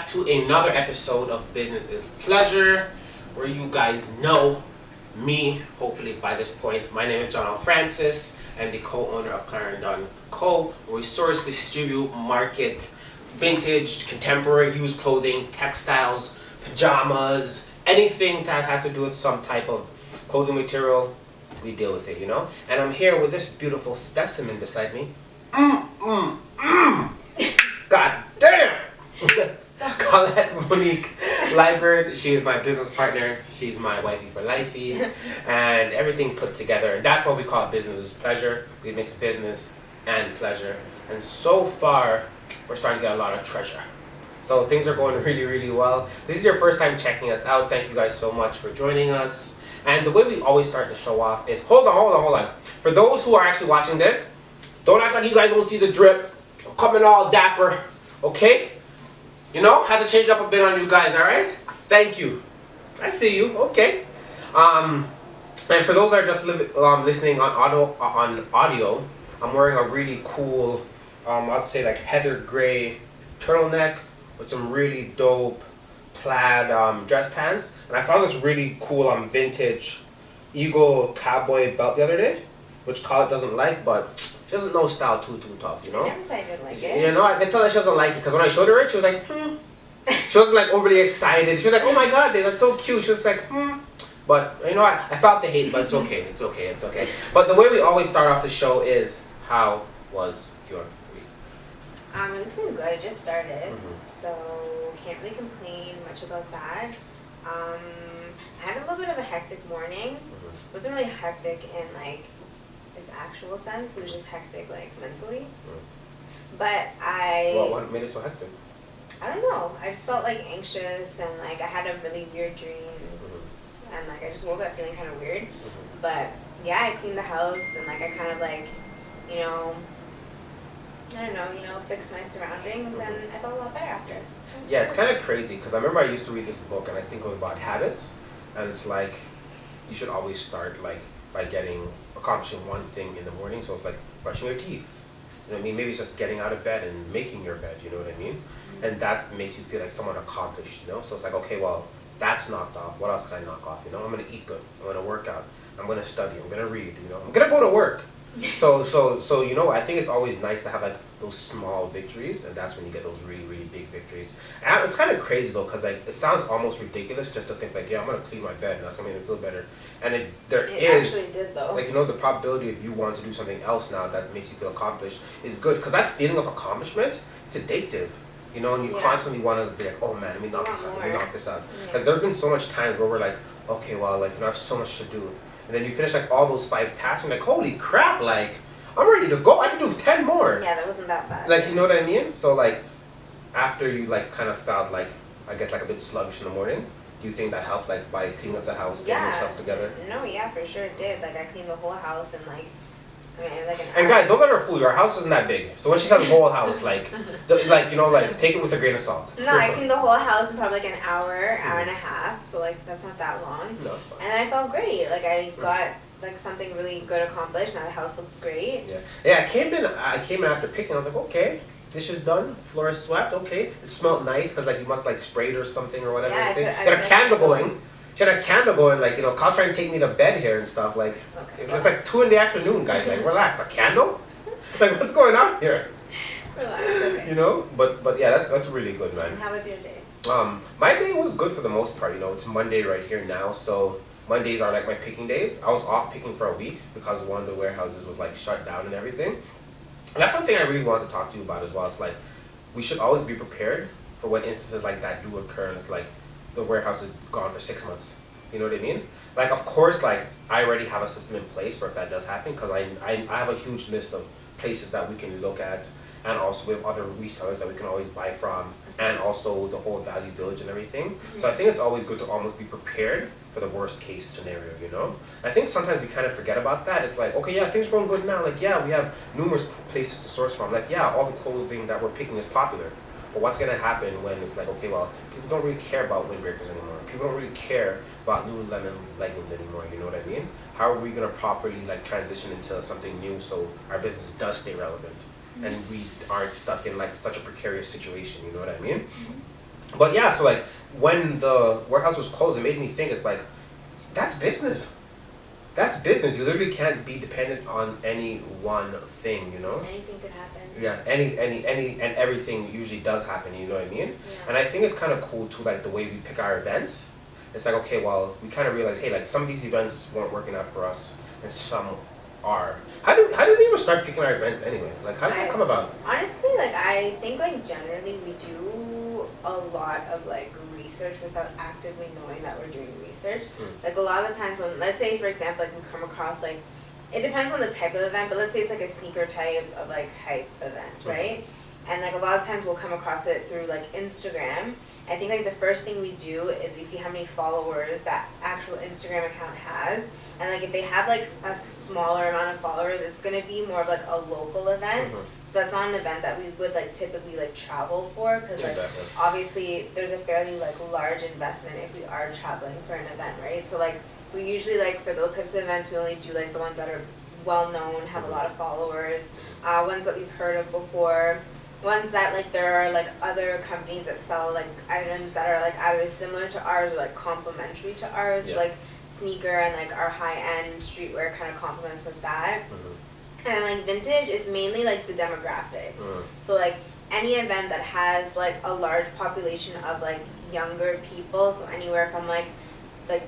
back to another episode of Business is Pleasure, where you guys know me, hopefully by this point. My name is John L. Francis. I'm the co-owner of Clarendon Co., where we source, distribute, market vintage, contemporary, used clothing, textiles, pajamas, anything that has to do with some type of clothing material, we deal with it, you know? And I'm here with this beautiful specimen beside me. God damn! Colette Monique Liebert. She is my business partner. She's my wifey for lifey. And everything put together. And that's what we call business is pleasure. We mix business and pleasure. And so far, we're starting to get a lot of treasure. So things are going really, really well. This is your first time checking us out. Thank you guys so much for joining us. And the way we always start the show off is, hold on. For those who are actually watching this, don't act like you guys don't see the drip. I'm coming all dapper, okay? You know, had to change up a bit on you guys, alright? Thank you. I see you, okay. And for those that are just listening on audio, I'm wearing a really cool, I'd say like heather gray turtleneck with some really dope plaid dress pants. And I found this really cool vintage Eagle cowboy belt the other day, which Colette doesn't like, but she doesn't know style too tough, you know? I never said I didn't like it. You know, I can tell that she doesn't like it, because when I showed her it, she was like, She wasn't like overly excited. She was like, oh my god, babe, that's so cute. She was like, But, you know, I felt the hate, but it's okay. But the way we always start off the show is, how was your week? It was been good. I just started, so can't really complain much about that. I had a little bit of a hectic morning. It wasn't really hectic in like its actual sense. It was just hectic like mentally. But Well, what made it so hectic? I don't know. I just felt like anxious and like I had a really weird dream. And like I just woke up feeling kind of weird. But yeah, I cleaned the house and like I kind of like, you know, I don't know, fixed my surroundings and I felt a lot better after. Yeah, it's kind of crazy because I remember I used to read this book and I think it was about habits, and it's like you should always start like by accomplishing one thing in the morning. So it's like brushing your teeth. You know what I mean? Maybe it's just getting out of bed and making your bed. You know what I mean? And that makes you feel like somewhat accomplished. You know? So it's like, okay, well, that's knocked off. What else can I knock off? You know, I'm gonna eat good. I'm gonna work out. I'm gonna study. I'm gonna read. You know, I'm gonna go to work. So you know, I think it's always nice to have like those small victories, and that's when you get those really, really big victories. And it's kind of crazy though, because like it sounds almost ridiculous just to think like, yeah, I'm gonna clean my bed and that's gonna make me feel better. And it actually did though. Like, you know, the probability of you wanting to do something else now that makes you feel accomplished is good, because that feeling of accomplishment, it's addictive. You know, and you constantly want to be like, oh man, let me knock this out. Because there have been so much times where we're like, okay, well, like, you know, I have so much to do. And then you finish like all those 5 tasks and you're like, holy crap, like, I'm ready to go. I can do 10 more. Yeah, that wasn't that bad. Like, you know what I mean? So like, after you like kind of felt like, I guess like a bit sluggish in the morning, do you think that helped like by cleaning up the house, getting your stuff together? No, yeah, for sure it did. Like I cleaned the whole house and like, I mean, like an hour. And guys, don't let her fool you. Our house isn't that big. So when she said the whole house, like you know, like take it with a grain of salt. No, I cleaned the whole house in probably like an hour and a half. So like that's not that long. No, it's fine. And I felt great. Like I got like something really good accomplished. Now the house looks great. Yeah. I came in after picking. I was like, okay, dishes done, floor is swept. Okay, it smelled nice because like you must like sprayed or something or whatever. Yeah, got a candle going. She had a candle going, like, you know, Kyle's trying to take me to bed here and stuff, like, it's like 2 in the afternoon, guys, like, relax, a candle? Like, what's going on here? Relax, okay. You know, but yeah, that's really good, man. And how was your day? My day was good for the most part, you know, it's Monday right here now, so Mondays are like my picking days. I was off picking for a week because one of the warehouses was like shut down and everything. And that's one thing I really wanted to talk to you about as well. It's like, we should always be prepared for when instances like that do occur, and it's like, the warehouse is gone for 6 months. You know what I mean? Like, of course, like, I already have a system in place for if that does happen, because I have a huge list of places that we can look at, and also we have other resellers that we can always buy from, and also the whole Value Village and everything. So I think it's always good to almost be prepared for the worst case scenario, you know? I think sometimes we kind of forget about that. It's like, okay, yeah, things are going good now. Like, yeah, we have numerous places to source from. Like, yeah, all the clothing that we're picking is popular. But what's going to happen when it's like, okay, well, people don't really care about windbreakers anymore. People don't really care about Lululemon leggings anymore, you know what I mean? How are we going to properly like transition into something new so our business does stay relevant and we aren't stuck in like such a precarious situation, you know what I mean? But yeah, so like when the warehouse was closed, it made me think. It's like that's business. That's business. You literally can't be dependent on any one thing. You know. Anything could happen. Yeah, any and everything usually does happen. You know what I mean? Yeah. And I think it's kind of cool too, like the way we pick our events. It's like, okay, well, we kind of realize, hey, like some of these events weren't working out for us, and some are. How did we even start picking our events anyway? Like, how did that come about? Honestly, like I think like generally we do a lot of like research without actively knowing that we're doing research. Like a lot of the times when, let's say for example, like we come across like, it depends on the type of event, but let's say it's like a sneaker type of like hype event, right? And like a lot of times we'll come across it through like Instagram. I think like the first thing we do is we see how many followers that actual Instagram account has, and like if they have like a smaller amount of followers, it's gonna be more of like a local event. So that's not an event that we would like typically like travel for, because like obviously there's a fairly like large investment if we are traveling for an event, right? So like we usually like for those types of events we only do like the ones that are well known, have a lot of followers, ones that we've heard of before. Ones that like there are like other companies that sell like items that are like either similar to ours or like complementary to ours. So, like sneaker and like our high end streetwear kind of complements with that. And like vintage is mainly like the demographic. So like any event that has like a large population of like younger people, so anywhere from like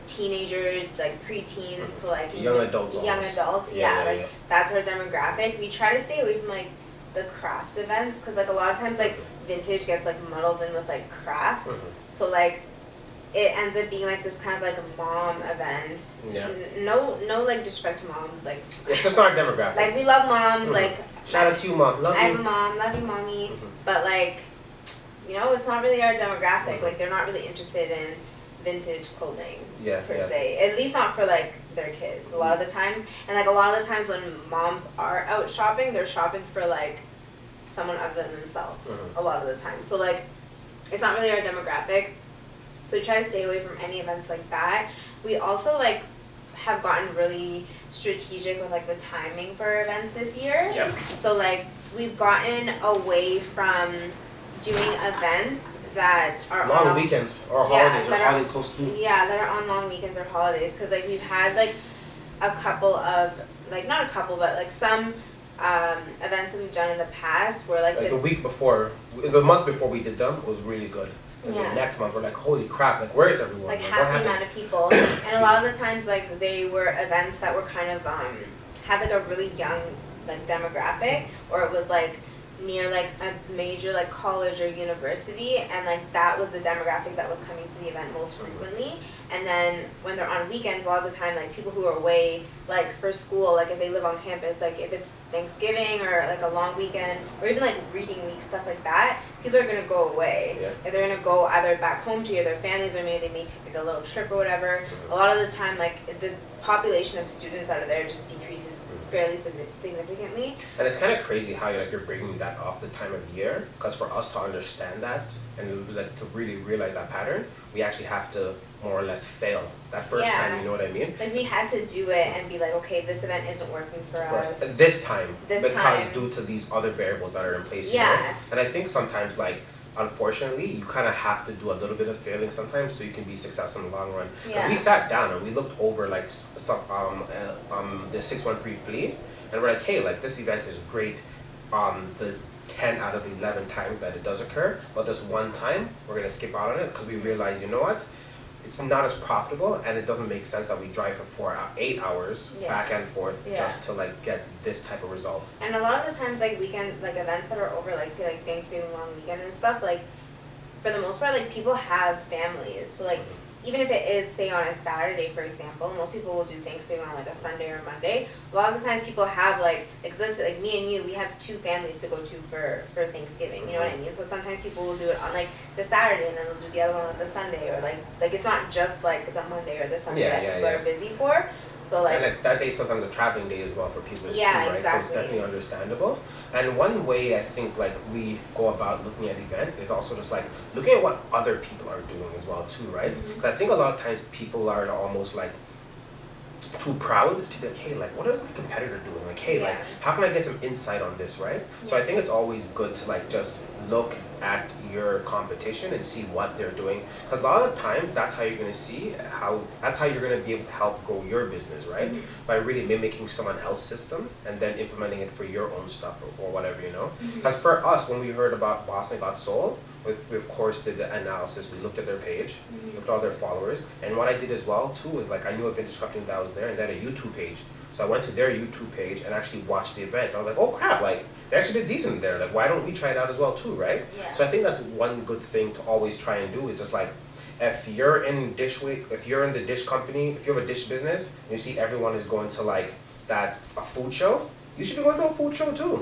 teenagers, like preteens to like young adults. Like that's our demographic. We try to stay away from like the craft events, because like a lot of times like vintage gets like muddled in with like craft, so like it ends up being like this kind of like a mom event. No like disrespect to moms, like it's just not our demographic. Like we love moms, like shout out to you, mom. Love you. I have a mom, love you, mommy. But like, you know, it's not really our demographic. Like they're not really interested in vintage clothing per se, at least not for like their kids a lot of the times. And like a lot of the times when moms are out shopping, they're shopping for like someone other than themselves a lot of the time. So like it's not really our demographic, so we try to stay away from any events like that. We also like have gotten really strategic with like the timing for our events this year. So like we've gotten away from doing events that are long on weekends or holidays or holiday close to. Yeah, that are on long weekends or holidays, because like we've had like a couple of like, not a couple, but like some events that we've done in the past where like the week before, the month before we did them was really good. And the next month we're like, holy crap, like where is everyone? Like half the amount of people. And a lot of the times like they were events that were kind of had like a really young like demographic, or it was like near like a major like college or university, and like that was the demographic that was coming to the event most frequently. And then when they're on weekends, a lot of the time like people who are away like for school, like if they live on campus, like if it's Thanksgiving or like a long weekend or even like reading week, stuff like that, people are gonna go away. Or they're gonna go either back home to their families, or maybe they may take like a little trip or whatever. A lot of the time like the population of students that are there just decreases fairly significantly. And it's kind of crazy how you're bringing that up the time of year, because for us to understand that and like to really realize that pattern, we actually have to more or less fail that first time. You know what I mean? Like we had to do it and be like, okay, this event isn't working for us this time because due to these other variables that are in place. You know? And I think sometimes like, unfortunately, you kind of have to do a little bit of failing sometimes so you can be successful in the long run. Because we sat down and we looked over like some the 613 fleet, and we're like, hey, like this event is great. The 10 out of 11 times that it does occur, but this one time we're gonna skip out on it because we realize, you know what, it's not as profitable, and it doesn't make sense that we drive for 8 hours back and forth just to like get this type of result. And a lot of the times like weekend like events that are over like say like Thanksgiving long weekend and stuff, like for the most part like people have families, so like even if it is say on a Saturday for example, most people will do Thanksgiving on like a Sunday or Monday. A lot of the times people have like let's say like me and you, we have 2 families to go to for Thanksgiving, you know what I mean? So sometimes people will do it on like the Saturday and then they'll do the other one on the Sunday, or like it's not just like the Monday or the Sunday that people are busy for. So like, and like that day sometimes a traveling day as well for people too, right? So it's definitely understandable. And one way I think like we go about looking at events is also just like looking at what other people are doing as well too, right? Because I think a lot of times people are almost like too proud to be like, hey, like what is my competitor doing? Like, hey, like how can I get some insight on this, right? So I think it's always good to like just look at your competition and see what they're doing, because a lot of times that's how you're going to see that's how you're going to be able to help grow your business, right? By really mimicking someone else's system and then implementing it for your own stuff or whatever, you know. Because for us, when we heard about Boston Got Soul, we of course did the analysis. We looked at their page, looked at all their followers, and what I did as well too is like I knew a vintage company that was there and they had a YouTube page. So I went to their YouTube page and actually watched the event. And I was like, oh crap, like they actually did decent there. Like why don't we try it out as well too, right? Yeah. So I think that's one good thing to always try and do is just like if you're in the dish company, if you have a dish business, and you see everyone is going to like a food show, you should be going to a food show too.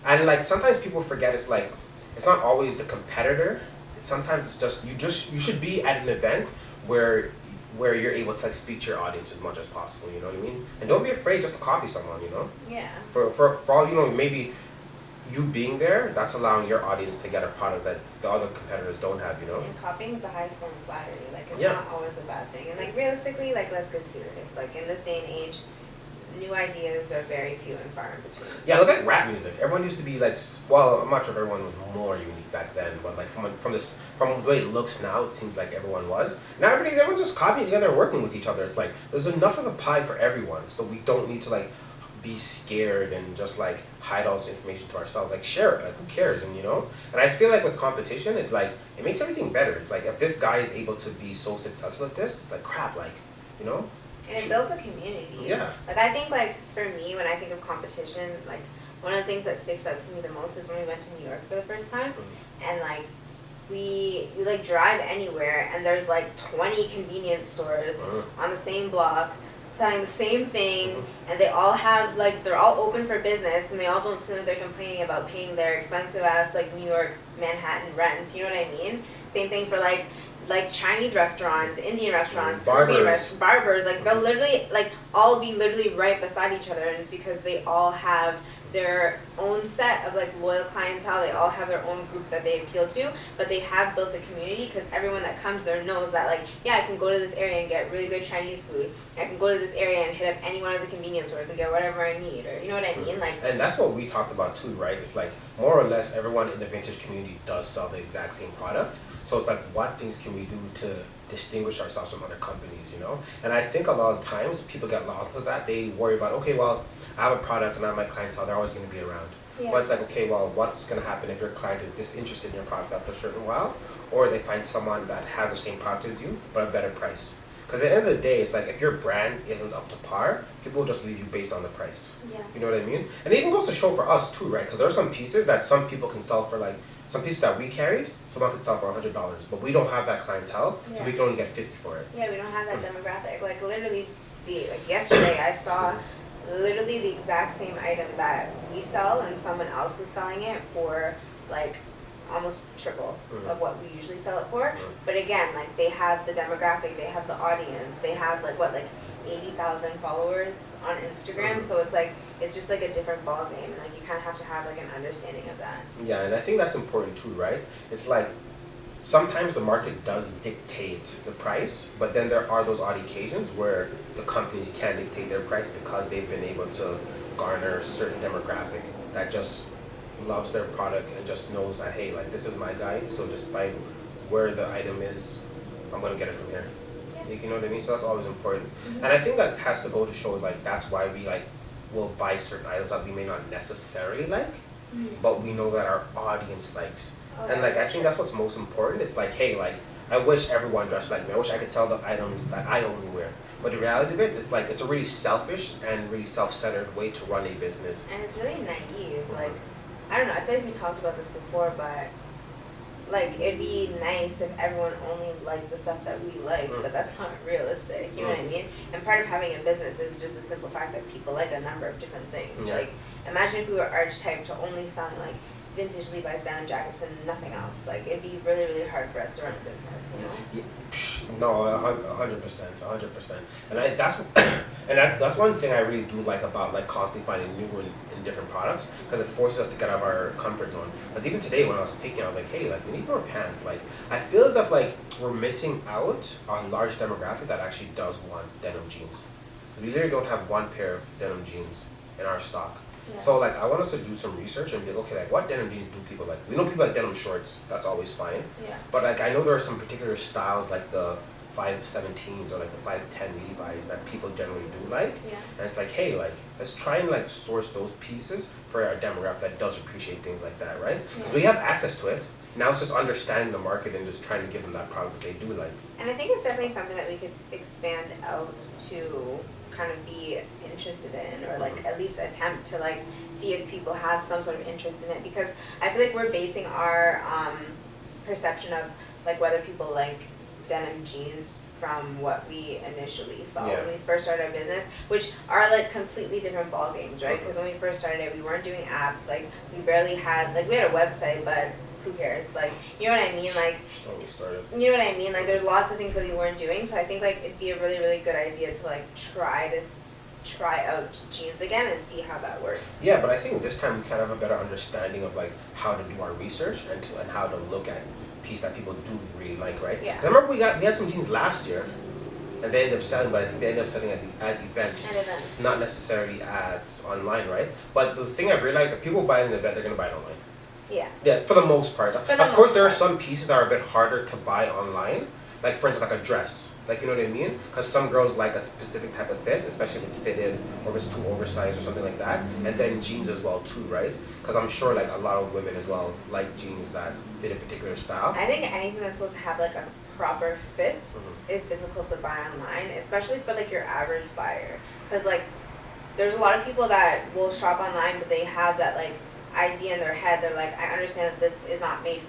And like sometimes people forget it's like it's not always the competitor. Sometimes it's just you should be at an event where you're able to like speak to your audience as much as possible, you know what I mean? And don't be afraid just to copy someone, you know? Yeah. For all you know, maybe you being there, that's allowing your audience to get a product that the other competitors don't have, you know? And copying is the highest form of flattery. Like it's Yeah. not always a bad thing. And like realistically, like let's get serious. Like in this day and age, new ideas are very few and far in between. Yeah, look at rap music. Everyone used to be like, well, I'm not sure if everyone was more unique back then, but like from the way it looks now, it seems like everyone was. Now everyone's just copying together and working with each other. It's like there's enough of the pie for everyone, so we don't need to like be scared and just like hide all this information to ourselves. Like share it. Like who cares? And you know. And I feel like with competition, it's like it makes everything better. It's like if this guy is able to be so successful at this, it's like crap. Like you know. And it builds a community. Yeah. Like I think like for me when I think of competition, like one of the things that sticks out to me the most is when we went to New York for the first time, and like we like drive anywhere and there's like 20 convenience stores on the same block selling the same thing, and they all have like they're all open for business and they all don't seem like they're complaining about paying their expensive ass like New York Manhattan rent. You know what I mean? Same thing for like Chinese restaurants, Indian restaurants, barbers, like they'll literally like all be literally right beside each other, and it's because they all have their own set of like loyal clientele. They all have their own group that they appeal to, but they have built a community because everyone that comes there knows that like, yeah, I can go to this area and get really good Chinese food. I can go to this area and hit up any one of the convenience stores and get whatever I need, or you know what I mean? Like, and that's what we talked about too, right? It's like more or less everyone in the vintage community does sell the exact same product. So it's like, what things can we do to distinguish ourselves from other companies, you know? And I think a lot of times people get lost with that. They worry about, okay, well, I have a product and I have my clientele, they're always going to be around. Yeah. But it's like, okay, well, what's going to happen if your client is disinterested in your product after a certain while? Or they find someone that has the same product as you, but a better price. Because at the end of the day, it's like, if your brand isn't up to par, people will just leave you based on the price. yeah. You know what I mean? And it even goes to show for us too, right? Because there are some pieces that some people can sell for like, some pieces that we carry, someone could sell for $100, but we don't have that clientele, so we can only get 50 for it. Yeah, we don't have that demographic. Like literally, yesterday I saw literally the exact same item that we sell, and someone else was selling it for like almost triple of what we usually sell it for. But again, like they have the demographic, they have the audience, they have like 80,000 followers on Instagram, so it's like it's just like a different ball game, and like you kind of have to have like an understanding of that. Yeah, and I think that's important too, right? It's like sometimes the market does dictate the price, but then there are those odd occasions where the companies can dictate their price because they've been able to garner a certain demographic that just loves their product and just knows that, hey, like this is my guy, so just by where the item is, I'm gonna get it from here. You know what I mean? So that's always important. And I think that has to go to show is like that's why we like will buy certain items that we may not necessarily like, but we know that our audience likes. And like I think that's what's most important. It's like, hey, like I wish everyone dressed like me. I wish I could sell the items that I only wear. But the reality of it is like it's a really selfish and really self-centered way to run a business. And it's really naive. Like I don't know. I feel like we talked about this before, but like it'd be nice if everyone only liked the stuff that we like, but that's not realistic. You know what I mean? And part of having a business is just the simple fact that people like a number of different things. Yeah. Like imagine if we were archetype to only selling like vintage Levi's denim jackets and nothing else. Like it'd be really, really hard for us to run a business. You know? Yeah, no, 100%. And that's one thing I really do like about like constantly finding new and different products, because it forces us to get out of our comfort zone. Because even today when I was picking, I was like, hey, like we need more pants. Like I feel as if like we're missing out on a large demographic that actually does want denim jeans. We literally don't have one pair of denim jeans in our stock. Yeah. So like I want us to do some research and be like, okay, like what denim jeans do people like? We know people like denim shorts. That's always fine. Yeah. But like I know there are some particular styles like the 517s or like the 510 Levi's that people generally do like. Yeah. And it's like, hey, like let's try and like source those pieces for our demographic that does appreciate things like that, right? Because we have access to it. Now it's just understanding the market and just trying to give them that product that they do like. And I think it's definitely something that we could expand out to kind of be interested in, or like at least attempt to like see if people have some sort of interest in it, because I feel like we're basing our perception of like whether people like denim jeans from what we initially saw when we first started our business, which are like completely different ball games, right? Because when we first started it, we weren't doing apps, like we barely had, like we had a website, but who cares? Like, you know what I mean? Like, you know what I mean? Like, there's lots of things that we weren't doing, so I think like it'd be a really, really good idea to like try out jeans again and see how that works. Yeah, but I think this time we kind of have a better understanding of like how to do our research and how to look at piece that people do really like, right? Yeah. Because I remember we had some jeans last year, and they ended up selling, but I think they ended up selling at events. At events. It's not necessarily online, right? But the thing I've realized, if people buy it at an event, they're gonna buy it online. Yeah. Yeah, for the most part. Of course, there are some pieces that are a bit harder to buy online. Like, for instance, like a dress. Like, you know what I mean? Because some girls like a specific type of fit, especially if it's fitted or if it's too oversized or something like that. And then jeans as well, too, right? Because I'm sure, like, a lot of women as well like jeans that fit a particular style. I think anything that's supposed to have, like, a proper fit is difficult to buy online, especially for, like, your average buyer. Because, like, there's a lot of people that will shop online, but they have that, like, idea in their head. They're like, I understand that this is not made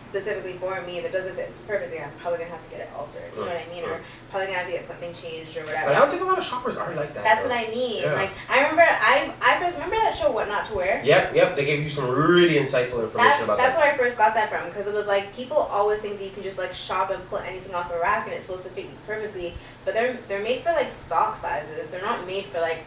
specifically for me. If it doesn't fit perfectly, I'm probably gonna have to get it altered. You know what I mean? Or probably gonna have to get something changed or whatever. But I don't think a lot of shoppers are like that. That's though. what I mean. Yeah. Like, I remember, I first remember that show, What Not to Wear. Yep. They gave you some really insightful information about that. That's where I first got that from, because it was like people always think that you can just like shop and pull anything off a rack and it's supposed to fit you perfectly, but they're made for like stock sizes. They're not made for like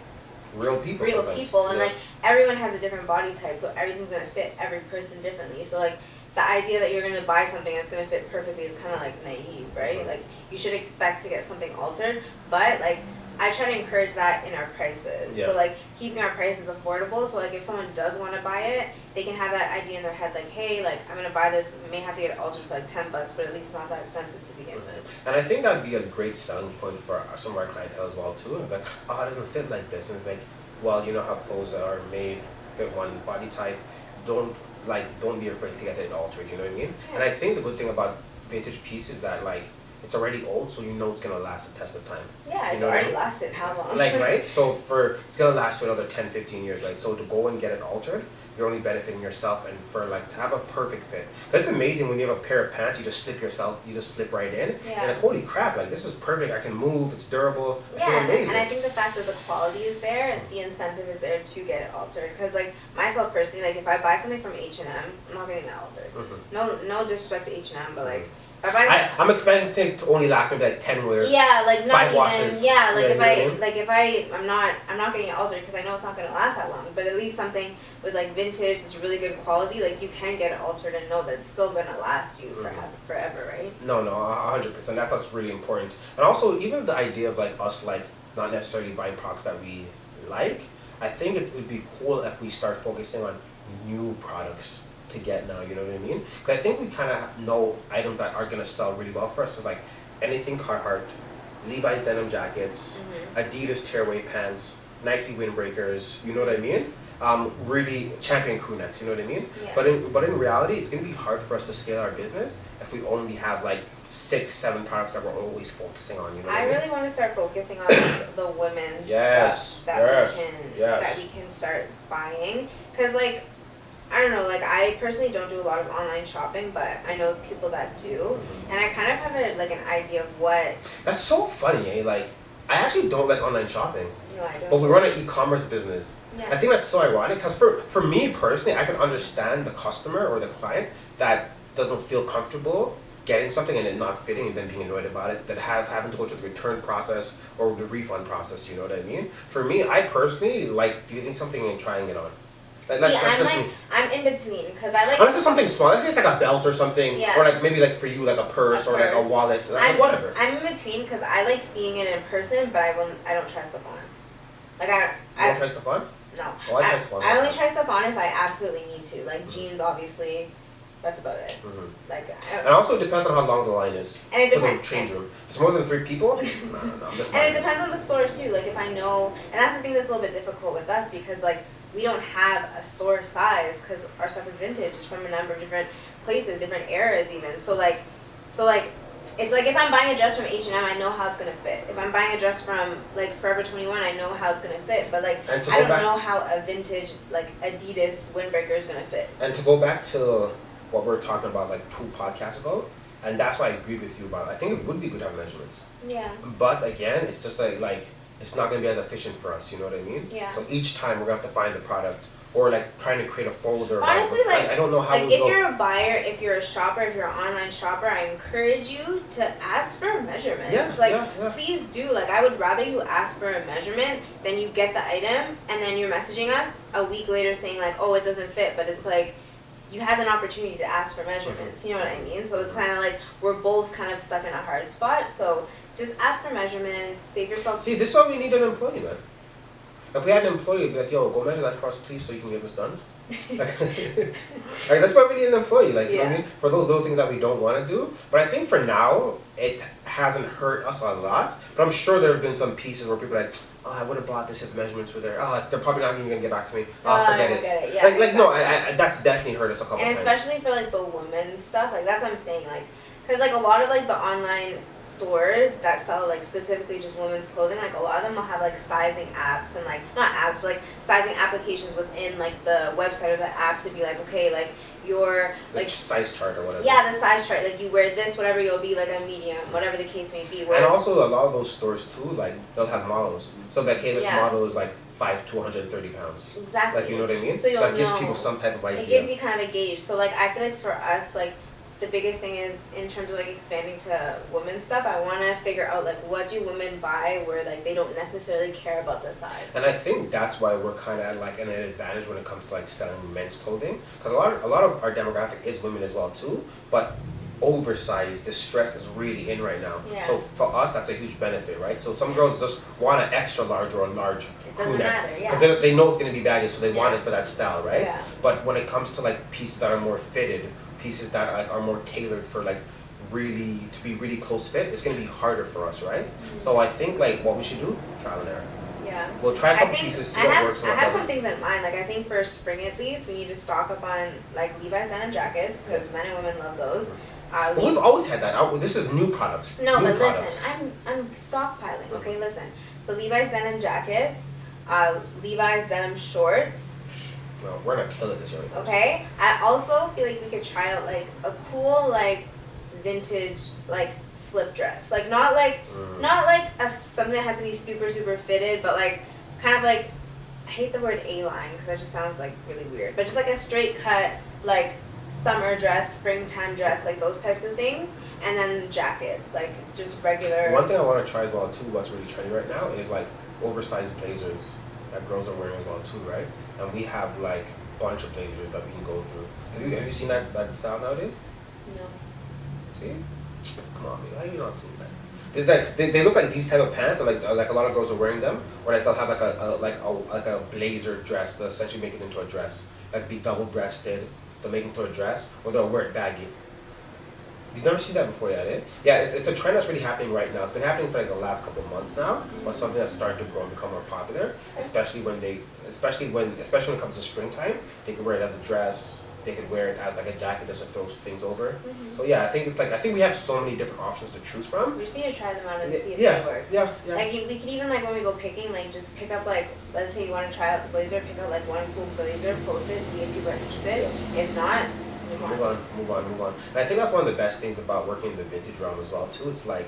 real people. And like everyone has a different body type, so everything's gonna fit every person differently. So like the idea that you're gonna buy something that's gonna fit perfectly is kind of like naive, right? Like you should expect to get something altered, but like I try to encourage that in our prices. So like keeping our prices affordable. So like if someone does want to buy it, they can have that idea in their head, like, hey, like I'm gonna buy this. We may have to get it altered for like $10, but at least it's not that expensive to begin with. And I think that'd be a great selling point for some of our clientele as well too. Like, oh, it doesn't fit like this, and it's like, well, you know how clothes are made, fit one body type. Don't be afraid to get it altered. You know what I mean? And I think the good thing about vintage pieces is that like it's already old, so you know it's gonna last the test of time. Yeah, it's already lasted how long? Like, right? So it's gonna last for another 10, 15 years, right? So to go and get it altered, you're only benefiting yourself, and for like to have a perfect fit. It's amazing when you have a pair of pants, you just slip right in, and like, holy crap, like this is perfect. I can move, it's durable. I feel amazing. And I think the fact that the quality is there, the incentive is there to get it altered. Because like myself personally, like if I buy something from H&M, I'm not getting that altered. No disrespect to H&M, but like. I'm expecting it to only last maybe like 10 wears. Yeah, like not 5 even. washes. Yeah, like I'm not getting it altered because I know it's not gonna last that long. But at least something with like vintage, it's really good quality. Like you can get it altered and know that it's still gonna last you forever, right? No, 100%. That's what's really important. And also, even the idea of like us like not necessarily buying products that we like. I think it would be cool if we start focusing on new products to get now, you know what I mean? Because I think we kind of know items that are going to sell really well for us. So like anything Carhartt, Levi's denim jackets, Adidas tearaway pants, Nike windbreakers, you know what I mean? Really champion crew necks, you know what I mean? Yeah. But in reality, it's going to be hard for us to scale our business if we only have like 6, 7 products that we're always focusing on, you know what I mean? really want to start focusing on like, the women's stuff that we can start buying. Because like, I don't know, like I personally don't do a lot of online shopping, but I know people that do, and I kind of have an idea of what. That's so funny, eh? Like, I actually don't like online shopping. No, I don't. But we run an e-commerce business. Yeah. I think that's so ironic because for me personally, I can understand the customer or the client that doesn't feel comfortable getting something and it not fitting and then being annoyed about it, that having to go through the return process or the refund process, you know what I mean? For me, I personally like feeling something and trying it on. Like, I'm in between because I like. Unless it's something small, let's say it's like a belt or something, or like maybe like for you like a purse or like a wallet, like whatever. I'm in between because I like seeing it in person, but I don't try stuff on. Like I don't try stuff on? No. Oh, I try stuff on. I only try stuff on if I absolutely need to. Like jeans, obviously. That's about it. Like. And also it depends on how long the line is. And it to the depends. change room. If it's more than 3 people, no. And it depends on the store too. Like if I know, and that's the thing that's a little bit difficult with us because like we don't have a store size because our stuff is vintage. It's from a number of different places, different eras even. So like, it's like if I'm buying a dress from H&M, I know how it's gonna fit. If I'm buying a dress from like Forever 21, I know how it's gonna fit. But like I don't know how a vintage like Adidas windbreaker is gonna fit. And to go back to what we were talking about like 2 podcasts ago, and that's why I agreed with you about it. I think it would be good to have measurements. Yeah. But again, it's just like it's not gonna be as efficient for us. You know what I mean? Yeah. So each time we're gonna have to find the product. Or like trying to create a folder. Honestly, like I don't know how. Like if you're a buyer, if you're a shopper, if you're an online shopper, I encourage you to ask for measurements. Yeah, like yeah. please do. Like I would rather you ask for a measurement than you get the item and then you're messaging us a week later saying like, oh, it doesn't fit. But it's like you had an opportunity to ask for measurements. You know what I mean? So it's kind of like we're both kind of stuck in a hard spot. So just ask for measurements. Save yourself. See, this is why we need an employee, man. If we had an employee, it'd be like, yo, go measure that for us, please, so you can get this done. like, that's why we need an employee. Like, you know what I mean? For those little things that we don't want to do. But I think for now, it hasn't hurt us a lot. But I'm sure there have been some pieces where people are like, oh, I would have bought this if the measurements were there. Oh, they're probably not even going to get back to me. Oh, forget it. Yeah, like exactly. No, I that's definitely hurt us a couple times. And especially for, like, the women's stuff. Like, that's what I'm saying. Like, because, like, a lot of, like, the online stores that sell, like, specifically just women's clothing, like, a lot of them will have, like, sizing apps and, like, not apps, but, like, sizing applications within, like, the website or the app to be like, okay, like, your, like... size chart or whatever. Yeah, the size chart. Like, you wear this, whatever, you'll be, like, a medium, whatever the case may be. And also, a lot of those stores, too, like, they'll have models. So, like, hey, this model is, like, 5 to 130 pounds. Exactly. Like, you know what I mean? So that gives people some type of idea. It gives you kind of a gauge. So, like, I feel like for us, like, the biggest thing is in terms of like expanding to women's stuff, I want to figure out like what do women buy where like they don't necessarily care about the size. And I think that's why we're kind of like an advantage when it comes to like selling men's clothing, because a lot of our demographic is women as well too, but oversized, this stress is really in right now. Yeah. So for us, that's a huge benefit, right? So some girls just want an extra large or a large crew neck because they know it's going to be baggy, so they want it for that style, right? Yeah. But when it comes to like pieces that are more fitted, pieces that like are more tailored for like really to be really close fit, it's going to be harder for us, right? So I think like what we should do, trial and error. Yeah. We'll try a couple pieces, see what works. I have some things in mind. Like I think for spring at least, we need to stock up on like Levi's denim jackets because men and women love those. Well, we've always had that. This is new products. No, new but products. listen, I'm stockpiling. Okay, listen. So Levi's denim jackets, Levi's denim shorts. No, we're gonna kill it this year. Okay. I also feel like we could try out like a cool like vintage like slip dress. Like not like something that has to be super fitted, but like kind of like I hate the word A-line because that just sounds like really weird. But just like a straight cut like summer dress, springtime dress, like those types of things. And then jackets, like just regular. One thing I want to try as well too, what's really trendy right now, is like oversized blazers that girls are wearing as well too, right? And we have like a bunch of blazers that we can go through. Have you seen that style nowadays? No. See? Come on, man. How have you not seen that? They look like these type of pants, or like a lot of girls are wearing them, or like they'll have like a blazer dress. They'll essentially make it into a dress, like be double breasted. They'll make it into a dress, or they'll wear it baggy. You've never seen that before yet, eh? Yeah, it's a trend that's really happening right now. It's been happening for like the last couple of months now, but something that's starting to grow and become more popular, especially when it comes to springtime. They can wear it as a dress. They could wear it as like a jacket just to throw things over. So yeah, I think we have so many different options to choose from. We just need to try them out and see if they work. Yeah. Like we could even like when we go picking, like just pick up like let's say you want to try out the blazer, pick out like one cool blazer, post it, see if people are interested. If not, move on. And I think that's one of the best things about working in the vintage realm as well too. It's like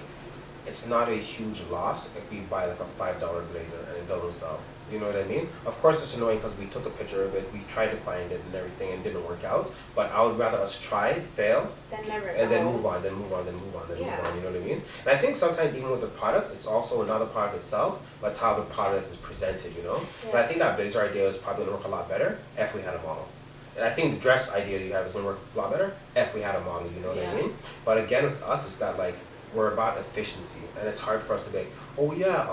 it's not a huge loss if you buy like a $5 blazer and it doesn't sell. You know what I mean? Of course it's annoying because we took a picture of it, we tried to find it and everything and it didn't work out. But I would rather us try, fail, and then move on, move on, you know what I mean? And I think sometimes even with the products, it's also not the product itself, but it's how the product is presented, you know? Yeah. But I think that blazer idea is probably going to work a lot better if we had a model. And I think the dress idea you have is going to work a lot better if we had a model, you know what I mean? But again with us, it's that like, we're about efficiency, and it's hard for us to be like, oh yeah,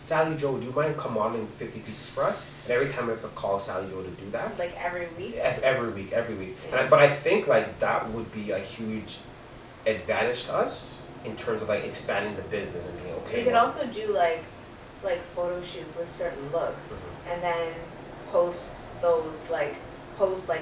Sally Joe, do you mind come modeling 50 pieces for us? And every time I have to call Sally Joe to do that. Like every week? Every week. Yeah. But I think like that would be a huge advantage to us in terms of like expanding the business and being okay. We could also do like photo shoots with certain looks, and then post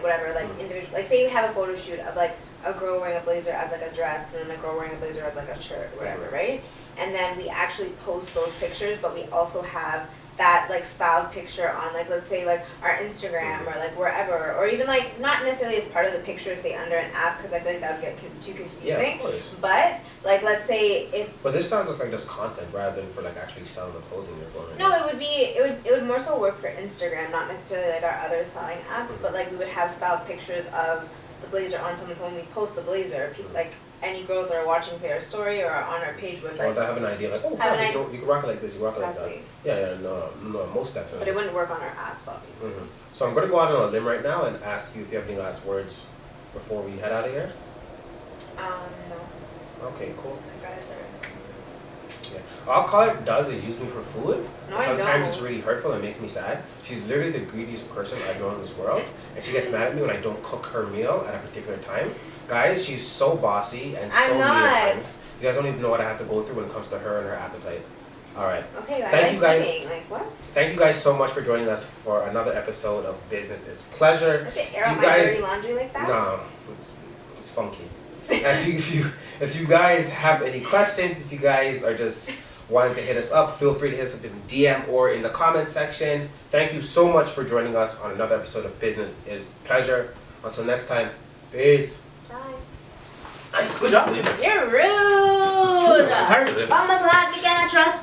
whatever, like individual, like say you have a photo shoot of like a girl wearing a blazer as like a dress, and then a girl wearing a blazer as like a shirt, whatever, right? And then we actually post those pictures, but we also have that like styled picture on like, let's say like our Instagram or like wherever, or even like not necessarily as part of the picture, say under an app, because I feel like that would get too confusing. Yeah, of course. But like, let's say if. But this sounds like just content rather than for like actually selling the clothing you're going. No, it would more so work for Instagram, not necessarily like our other selling apps, but like we would have styled pictures of the blazer on someone. So when we post the blazer, like any girls that are watching, say, our story or on our page would like. Or they have an idea, like, oh, you can rock it like this, you rock it like that. Yeah, no, most definitely. But it wouldn't work on our apps, obviously. So I'm going to go out on a limb right now and ask you if you have any last words before we head out of here. No. Okay, cool. My guys are. Yeah. All Colette does is use me for food. No, Sometimes I it's really hurtful and makes me sad. She's literally the greediest person I've known in this world, and she gets mad at me when I don't cook her meal at a particular time. Guys, she's so bossy and so mean at times. You guys don't even know what I have to go through when it comes to her and her appetite. All right. Okay, thank you guys. Like what? Thank you guys so much for joining us for another episode of Business is Pleasure. Have to air out my dirty laundry like that? No, it's funky. if you guys have any questions, if you guys are just wanting to hit us up, feel free to hit us up in DM or in the comment section. Thank you so much for joining us on another episode of Business is Pleasure. Until next time, peace. Bye. Nice, good job, Lena. You're rude. I'm tired of it. I'm glad we cannot trust